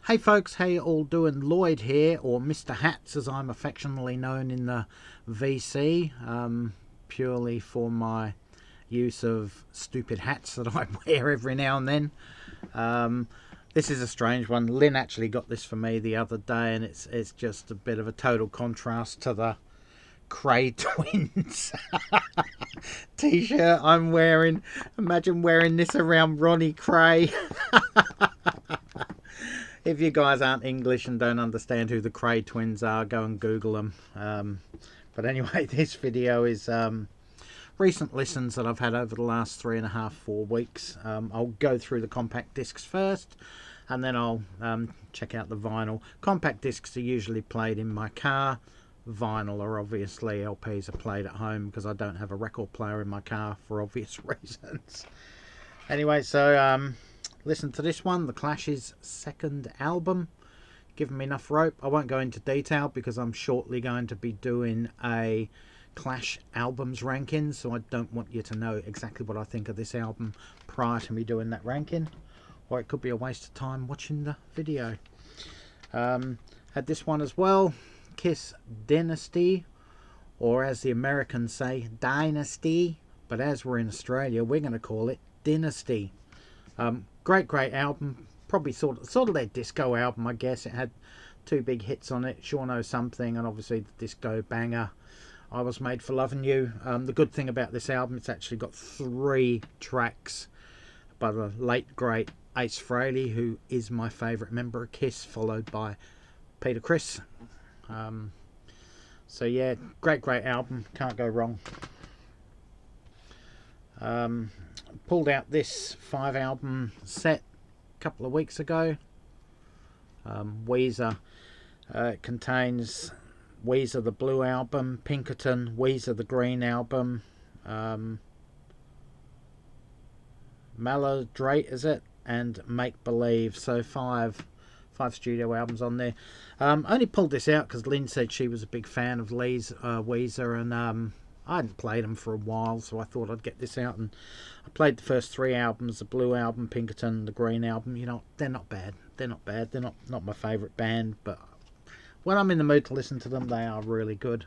Hey folks, how you all doing? Lloyd here, or Mr. Hats as I'm affectionately known in the VC, purely for my use of stupid hats that I wear every now and then. This is a strange one. Lynn actually got this for me the other day, and it's just a bit of a total contrast to the Cray Twins t-shirt I'm wearing. Imagine wearing this around Ronnie Cray. If you guys aren't English and don't understand who the Cray Twins are, go and Google them. But anyway, this video is recent listens that I've had over the last 4 weeks. I'll go through the compact discs first, and then I'll check out the vinyl. Compact discs are usually played in my car. Vinyl are obviously, LPs are played at home because I don't have a record player in my car for obvious reasons. Anyway, so listen to this one, The Clash's second album. Given me enough rope. I won't go into detail because I'm shortly going to be doing a Clash albums ranking, so I don't want you to know exactly what I think of this album prior to me doing that ranking, or it could be a waste of time watching the video. Had this one as well, Kiss Dynasty, or as the Americans say, Dynasty, but as we're in Australia, we're going to call it Dynasty. Great album. Probably sort of their disco album, I guess. It had 2 big hits on it, Sure Know Something, and obviously the disco banger, I Was Made for Loving You. The good thing about this album, it's actually got 3 tracks by the late great Ace Frehley, who is my favourite member of Kiss, followed by Peter Criss. So yeah, great album, can't go wrong. Pulled out this 5 album set a couple of weeks ago. Weezer. It contains Weezer the Blue album, Pinkerton, Weezer the Green album, Maladrate, is it? And Make Believe. So 5 studio albums on there. Only pulled this out because Lynn said she was a big fan of Weezer, and I hadn't played them for a while, so I thought I'd get this out, and I played the first 3 albums, the Blue album, Pinkerton, the Green album. You know, they're not bad. They're not my favourite band, but when I'm in the mood to listen to them, they are really good.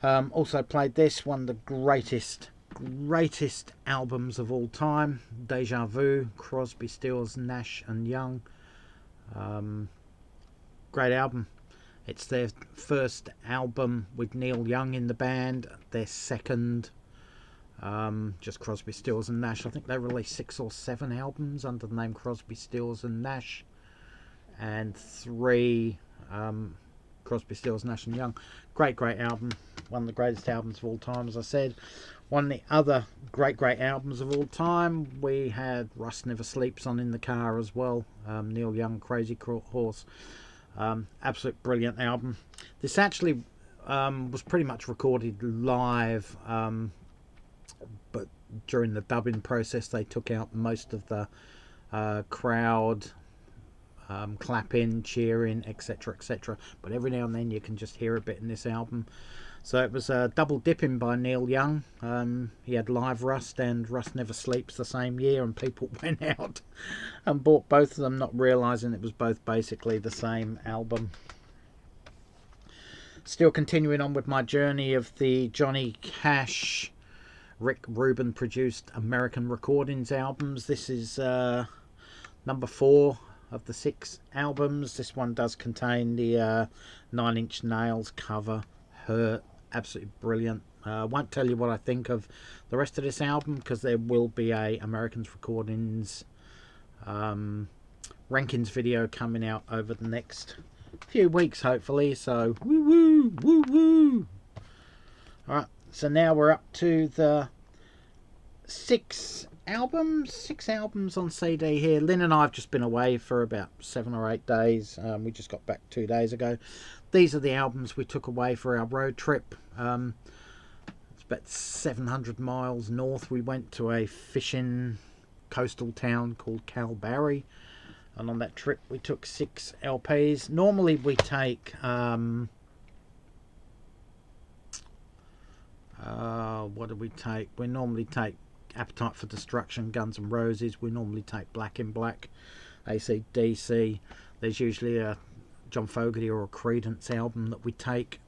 Also played this, one of the greatest albums of all time, Deja Vu, Crosby, Stills, Nash and Young. Great album. It's their first album with Neil Young in the band, their second, just Crosby, Stills and Nash. I think they released 6 or 7 albums under the name Crosby, Stills and Nash, and 3 Crosby, Stills, Nash and Young. Great album. One of the greatest albums of all time, as I said. One of the other great albums of all time, we had Rust Never Sleeps on in the car as well. Neil Young, Crazy Horse. Absolute brilliant album. This actually was pretty much recorded live, but during the dubbing process they took out most of the crowd clapping, cheering, etc. But every now and then you can just hear a bit in this album. So it was double dipping by Neil Young. He had live Rust and Rust Never Sleeps the same year, and people went out and bought both of them, not realising it was both basically the same album. Still continuing on with my journey of the Johnny Cash, Rick Rubin produced American Recordings albums. This is number 4 of the 6 albums. This one does contain the 9 Inch Nails cover, Hurt. Absolutely brilliant. Won't tell you what I think of the rest of this album because there will be a Americans Recordings rankings video coming out over the next few weeks, hopefully. So woo. Alright, so now we're up to the 6 albums on CD here. Lynn and I have just been away for about 7 or 8 days. We just got back 2 days ago. These are the albums we took away for our road trip. It's about 700 miles north. We went to a fishing coastal town called Calbarry, and on that trip we took 6 LPs. Normally we take what do we take? We normally take Appetite for Destruction, Guns N' Roses. We normally take Black in Black. AC/DC, there's usually a John Fogerty or a Creedence album that we take,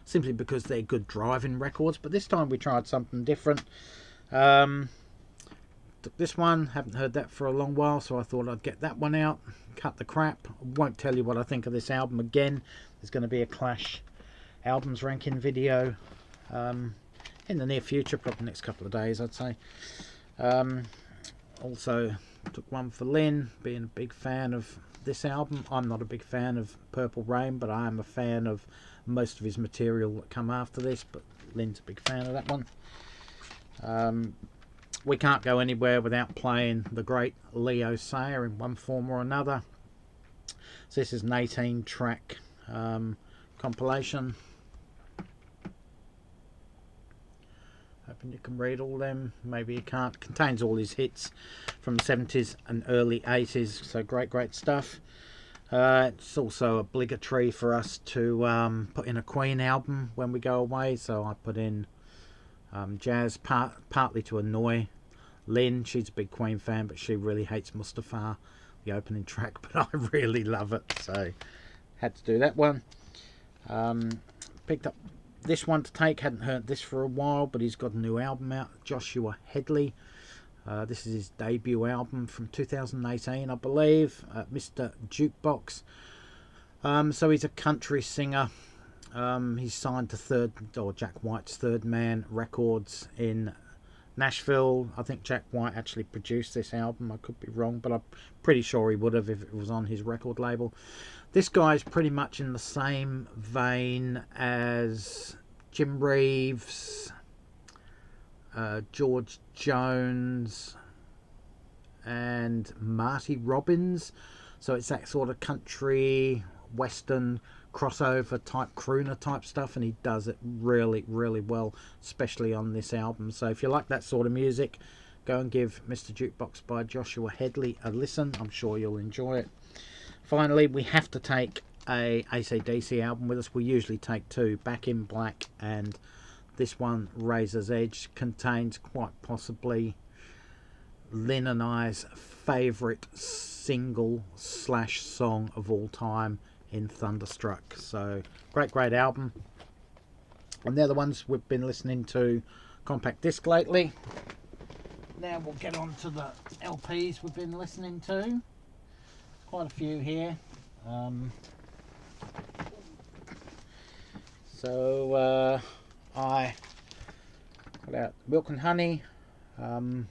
simply because they're good driving records. But this time we tried something different. Took this one, haven't heard that for a long while, so I thought I'd get that one out, cut the crap. I won't tell you what I think of this album again. There's going to be a Clash albums ranking video in the near future, probably next couple of days, I'd say. Also took one for Lynn, being a big fan of this album. I'm not a big fan of Purple Rain, but I am a fan of most of his material that come after this, but Lynn's a big fan of that one. We can't go anywhere without playing the great Leo Sayer in one form or another. So this is an 18 track compilation. Hoping you can read all them. Maybe you can't. Contains all his hits from the 70s and early 80s. So great stuff. It's also obligatory for us to put in a Queen album when we go away. So I put in jazz, partly to annoy Lynn. She's a big Queen fan, but she really hates Mustafa, the opening track, but I really love it, so had to do that one. Picked up this one to take. Hadn't heard this for a while, but he's got a new album out, Joshua Headley. This is his debut album from 2018, I believe, Mr. Jukebox. So he's a country singer. He's signed to Jack White's Third Man Records in Nashville. I think Jack White actually produced this album. I could be wrong, but I'm pretty sure he would have if it was on his record label. This guy's pretty much in the same vein as Jim Reeves, George Jones, and Marty Robbins. So it's that sort of country, western, crossover type, crooner type stuff, and he does it really well, especially on this album. So if you like that sort of music, go and give Mr. Jukebox by Joshua Headley a listen. I'm sure you'll enjoy it. Finally, we have to take a AC/DC album with us. We usually take two, Back in Black, and this one, Razor's Edge, contains quite possibly Lynn and I's favourite single / song of all time in Thunderstruck. So great album, and they're the ones we've been listening to compact disc lately. Now we'll get on to the LPs we've been listening to. Quite a few here. I got out Milk and Honey, John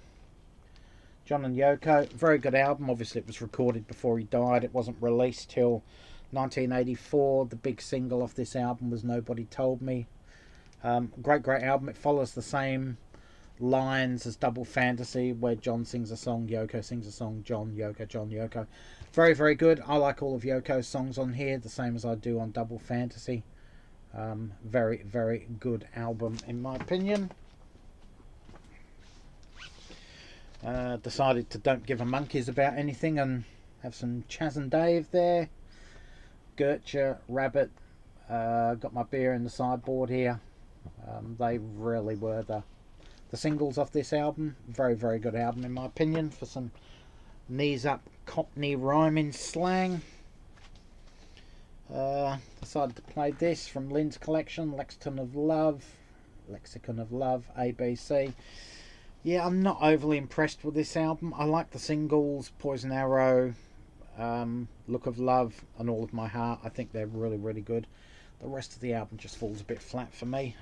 and Yoko. Very good album. Obviously it was recorded before he died. It wasn't released till 1984. The big single off this album was Nobody Told Me. Great album. It follows the same lines as Double Fantasy, where John sings a song, Yoko sings a song, John, Yoko. Very good. I like all of Yoko's songs on here, the same as I do on Double Fantasy. Very good album in my opinion. Decided to don't give a monkeys about anything and have some Chaz and Dave there. Gertrude, Rabbit. Got my beer in the sideboard here. They really were the singles off this album. Very good album in my opinion, for some knees up Cockney rhyming slang. Decided to play this from Lynn's collection, Lexicon of Love, ABC. Yeah, I'm not overly impressed with this album. I like the singles, Poison Arrow, Look of Love, and All of My Heart. I think they're really good. The rest of the album just falls a bit flat for me.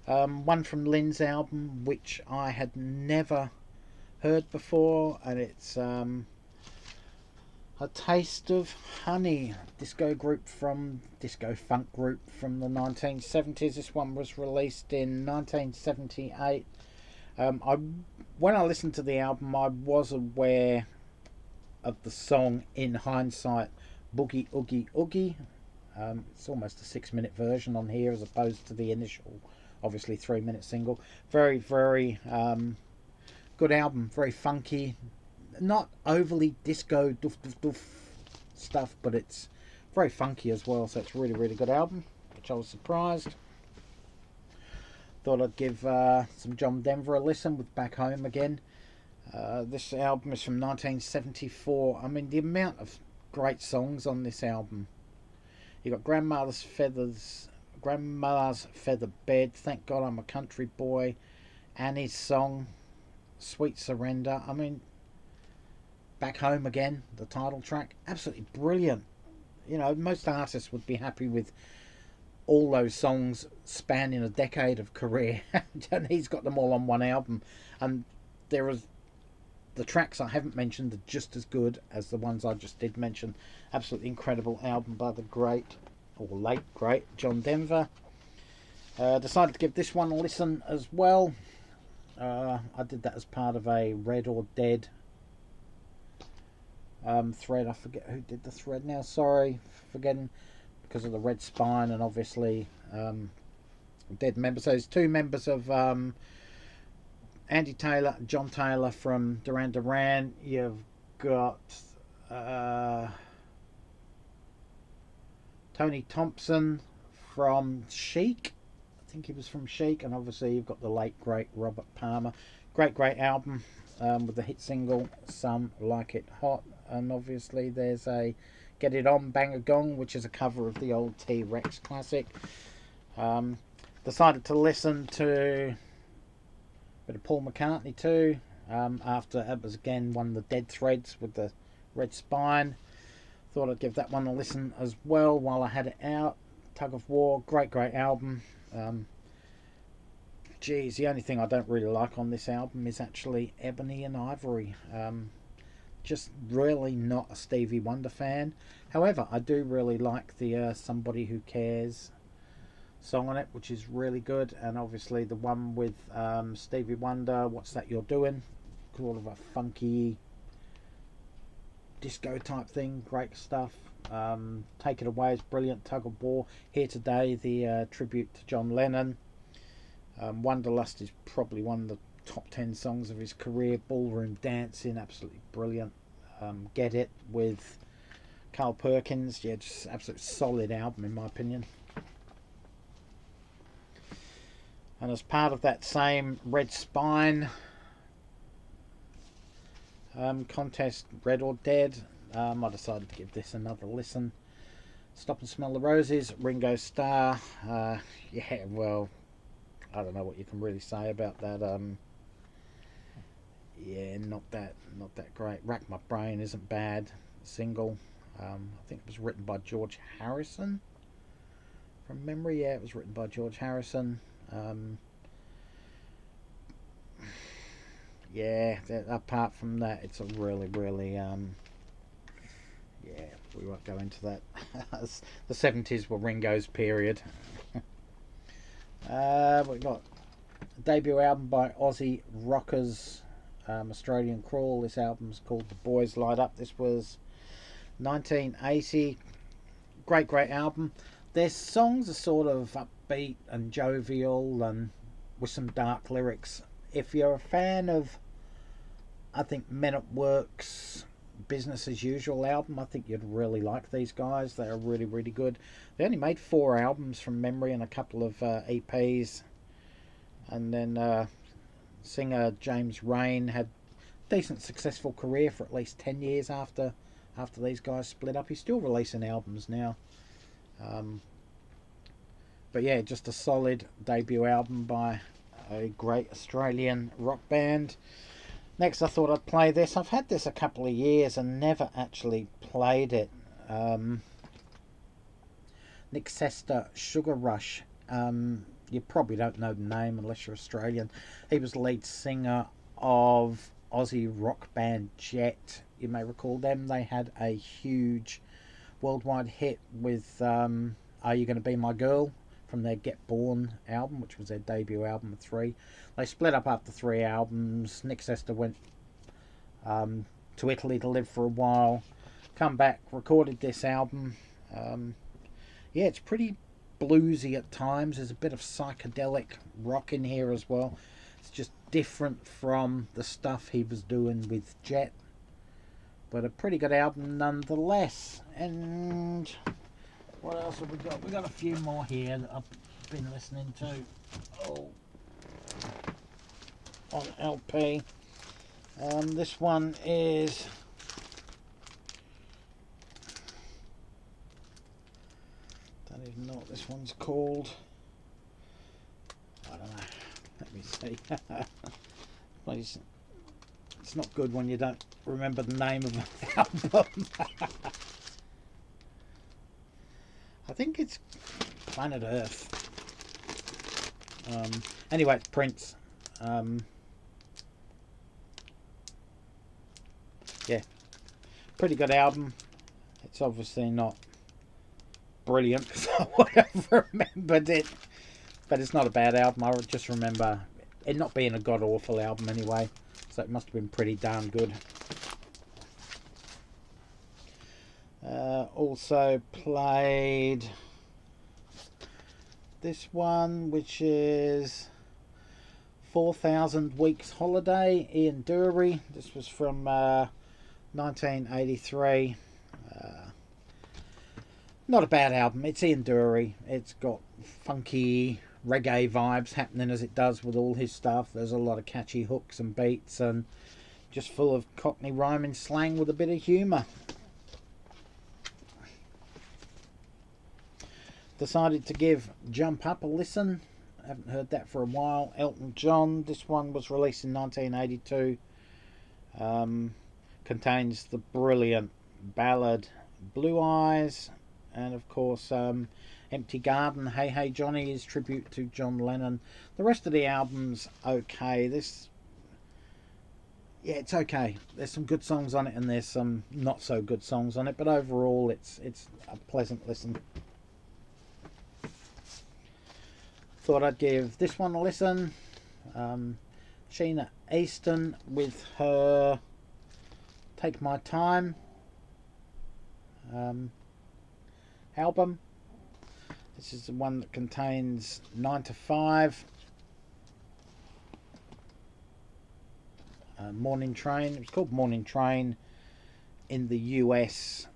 One from Lynn's album, which I had never heard before, and it's A Taste of Honey, disco funk group from the 1970s. This one was released in 1978. When I listened to the album, I was aware of the song In Hindsight, Boogie Oogie Oogie. It's almost a 6-minute version on here as opposed to the initial, obviously 3-minute single. Very good album, very funky, not overly disco doof stuff, but it's very funky as well, so it's really good album, which I was surprised. Thought I'd give some John Denver a listen with Back Home Again. This album is from 1974. I mean, the amount of great songs on this album. You got Grandmother's Feather Bed, Thank God I'm a Country Boy, Annie's Song, Sweet Surrender. I mean, Back Home Again, the title track, absolutely brilliant. You know, most artists would be happy with all those songs spanning a decade of career, and he's got them all on one album. And there is the tracks I haven't mentioned are just as good as the ones I just did mention. Absolutely incredible album by the great, or late great, John Denver. Decided to give this one a listen as well. I did that as part of a Red or Dead thread. I forget who did the thread now, sorry, forgetting, because of the red spine and obviously dead members. So there's two members of Andy Taylor, John Taylor from Duran Duran. You've got Tony Thompson from Chic. I think he was from Chic. And obviously you've got the late great Robert Palmer. Great album with the hit single Some Like It Hot. And obviously there's a Get It On, Bang a Gong, which is a cover of the old T-Rex classic. Decided to listen to a bit of Paul McCartney too, after it was again one of the dead threads with the red spine. Thought I'd give that one a listen as well while I had it out. Tug of War, great album. The only thing I don't really like on this album is actually Ebony and Ivory. Just really not a Stevie Wonder fan. However, I do really like the Somebody Who Cares song on it, which is really good. And obviously the one with Stevie Wonder, What's That You're Doing, sort of a funky disco type thing. Great stuff. Take It Away is brilliant. Tug of War. Here Today, the tribute to John Lennon. Wanderlust is probably one of the top 10 songs of his career. Ballroom Dancing, absolutely brilliant. Get It with Carl Perkins, yeah, just absolute solid album in my opinion. And as part of that same Red Spine contest, Red or Dead, I decided to give this another listen. Stop and Smell the Roses, Ringo Starr. Yeah, well, I don't know what you can really say about that. Yeah, not that great. Rack My Brain isn't bad. Single. I think it was written by George Harrison. From memory, yeah, it was written by George Harrison. Yeah, apart from that, it's a really, yeah, we won't go into that. The 70s were Ringo's period. We've got a debut album by Aussie rockers, Australian Crawl. This album's called The Boys Light Up. This was 1980. Great album. Their songs are sort of upbeat and jovial and with some dark lyrics. If you're a fan of, I think, Men at Work's Business as Usual album, I think you'd really like these guys. They are really good. They only made 4 albums from memory and a couple of EPs. And then singer James Rain had a decent successful career for at least 10 years after these guys split up. He's still releasing albums now. But yeah, just a solid debut album by a great Australian rock band. Next, I thought I'd play this. I've had this a couple of years and never actually played it. Nick Sester, Sugar Rush. You probably don't know the name unless you're Australian. He was the lead singer of Aussie rock band Jet. You may recall them. They had a huge worldwide hit with Are You Gonna Be My Girl from their Get Born album, which was their debut album of 3. They split up after 3 albums. Nick Sester went to Italy to live for a while, come back, recorded this album. Yeah, it's pretty bluesy at times. There's a bit of psychedelic rock in here as well. It's just different from the stuff he was doing with Jet, but a pretty good album nonetheless. And what else have we got? We've got a few more here that I've been listening to on LP. This one is don't even know what this one's called. I don't know. Let me see. Please. It's not good when you don't remember the name of an album. I think it's Planet Earth. Anyway, it's Prince. Yeah, pretty good album. It's obviously not brilliant because I would have remembered it, but it's not a bad album. I would just remember it not being a god awful album anyway, so it must have been pretty darn good. Also played this one, which is 4,000 Weeks Holiday, Ian Dury. This was from 1983. Not a bad album. It's Ian Dury. It's got funky reggae vibes happening as it does with all his stuff. There's a lot of catchy hooks and beats and just full of Cockney rhyming slang with a bit of humour. Decided to give Jump Up a listen. I haven't heard that for a while. Elton John. This one was released in 1982. Contains the brilliant ballad Blue Eyes, and of course Empty Garden. Hey Hey Johnny is tribute to John Lennon. The rest of the album's okay. It's okay. There's some good songs on it and there's some not so good songs on it, but overall it's a pleasant listen. Thought I'd give this one a listen. Sheena Easton with her Take My Time album. This is the one that contains No.5, Morning Train. It was called Morning Train in the US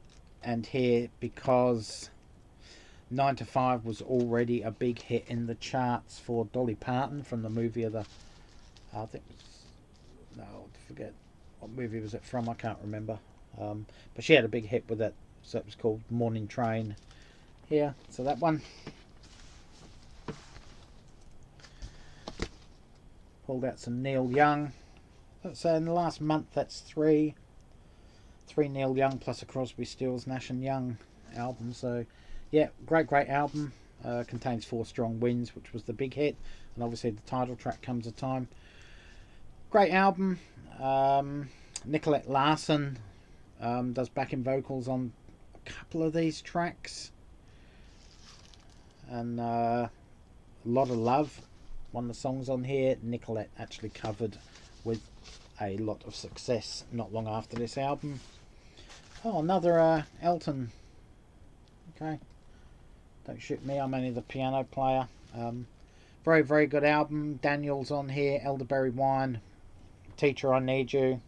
and here because 9 to 5 was already a big hit in the charts for Dolly Parton from the movie of the I forget what movie was it from, I can't remember, but she had a big hit with it, so it was called Morning Train here. So that one. Pulled out some Neil Young. So in the last month that's three Neil Young plus a Crosby, Stills, Nash and Young album. So yeah, great album. Contains 4 Strong Winds, which was the big hit, and obviously the title track Comes a Time. Great album. Nicolette Larson does backing vocals on a couple of these tracks, and A Lot of Love, one of the songs on here, Nicolette actually covered with a lot of success not long after this album. Oh, another Elton. Okay. Don't shoot me, I'm only the piano player. Very good album. Daniel's on here, Elderberry Wine, Teacher I Need You.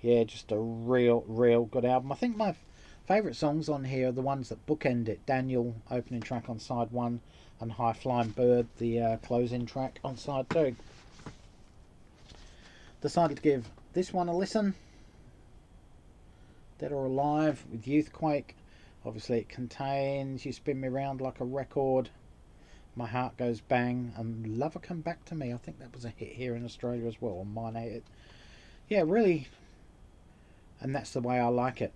Yeah, just a real good album. I think my favourite songs on here are the ones that bookend it. Daniel, opening track on side 1, and High Flying Bird, the closing track on side 2. Decided to give this one a listen. Dead or Alive with Youthquake. Obviously it contains You Spin Me Round Like a Record, My Heart Goes Bang, and Lover Come Back to Me. I think that was a hit here in Australia as well, or mine ate it. Yeah, really, and that's the way I like it.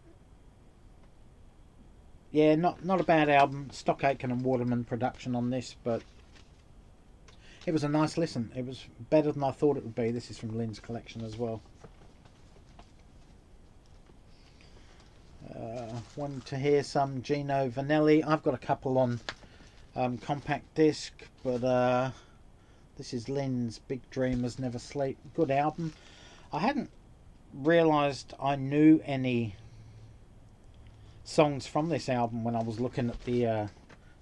Yeah, not a bad album. Stock Aitken and Waterman production on this, but it was a nice listen. It was better than I thought it would be. This is from Lynn's collection as well. Wanted to hear some Gino Vanelli. I've got a couple on compact disc, but this is Lynn's Big Dreamers Never Sleep. Good album. I hadn't realised I knew any songs from this album when I was looking at the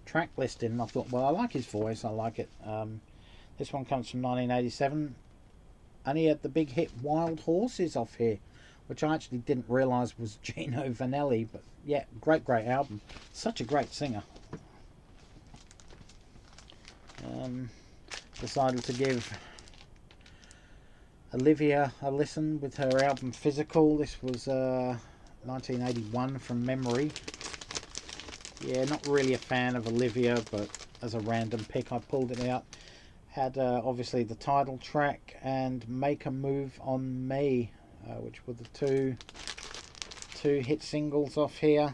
track listing, and I thought, well, I like his voice, I like it. This one comes from 1987, and he had the big hit Wild Horses off here, which I actually didn't realise was Gino Vanelli, but yeah, great album. Such a great singer. Decided to give Olivia a listen with her album Physical. This was 1981 from memory. Yeah, not really a fan of Olivia, but as a random pick I pulled it out. Had obviously the title track and Make a Move on Me, which were the two hit singles off here.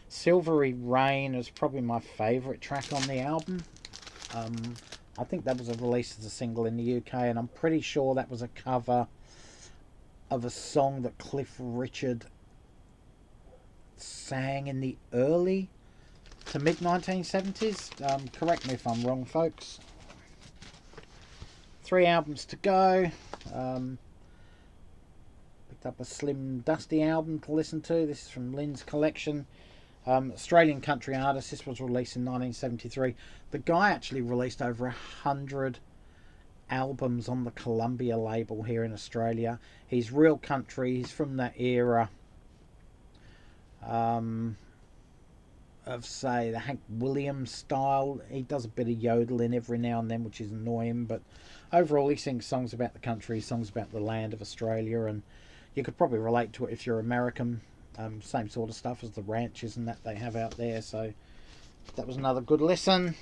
Silvery Rain is probably my favourite track on the album. I think that was released as a single in the UK, and I'm pretty sure that was a cover of a song that Cliff Richard sang in the early to mid 1970s. Correct me if I'm wrong, folks. 3 albums to go. Picked up a Slim Dusty album to listen to. This is from Lynn's collection. Australian country artist. This was released in 1973. The guy actually released over 100 albums on the Columbia label here in Australia. He's real country. He's from that era of, say, the Hank Williams style. He does a bit of yodeling every now and then, which is annoying, but overall he sings songs about the country, songs about the land of Australia, and you could probably relate to it if you're American. Same sort of stuff as the ranches and that they have out there. So that was another good listen.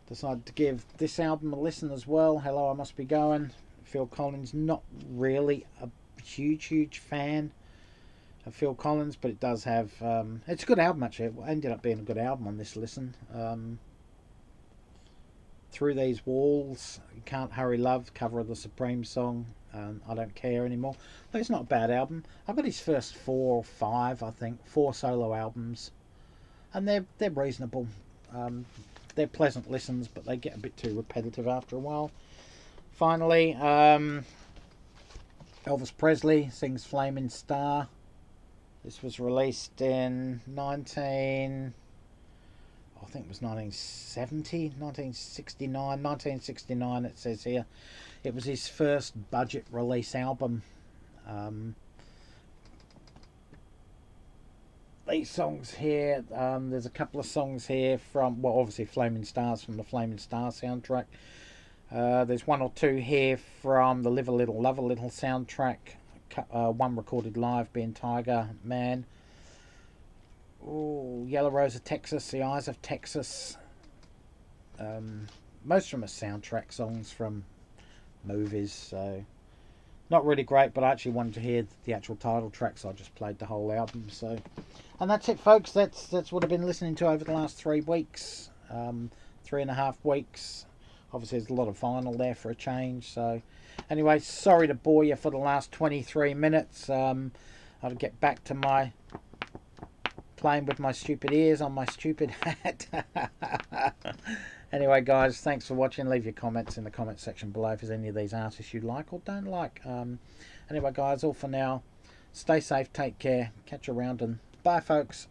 Decided to give this album a listen as well. Hello, I Must Be Going. Phil Collins. Not really a huge fan of Phil Collins, but it does have it's a good album actually. It ended up being a good album on this listen. Through These Walls, Can't Hurry Love, cover of the Supreme song, I Don't Care Anymore. But it's not a bad album. I've got his first 4 or 5, I think, 4 solo albums, and they're reasonable. They're pleasant listens, but they get a bit too repetitive after a while. Finally, Elvis Presley sings Flaming Star. This was released in 1969, it says here. It was his first budget release album. These songs here, there's a couple of songs here from, well, obviously Flaming Stars from the Flaming Star soundtrack. There's 1 or 2 here from the Live a Little, Love a Little soundtrack. One recorded live being Tiger Man. Ooh, Yellow Rose of Texas, The Eyes of Texas. Most of them are soundtrack songs from movies, so not really great, but I actually wanted to hear the actual title track, so I just played the whole album. So, and that's it, folks. That's what I've been listening to over the last 3 weeks, 3.5 weeks. Obviously there's a lot of vinyl there for a change. So anyway, sorry to bore you for the last 23 minutes. I'll get back to my playing with my stupid ears on my stupid hat. Anyway, guys, thanks for watching. Leave your comments in the comment section below if there's any of these artists you like or don't like. Anyway, guys, all for now. Stay safe, take care, catch you around, and bye, folks.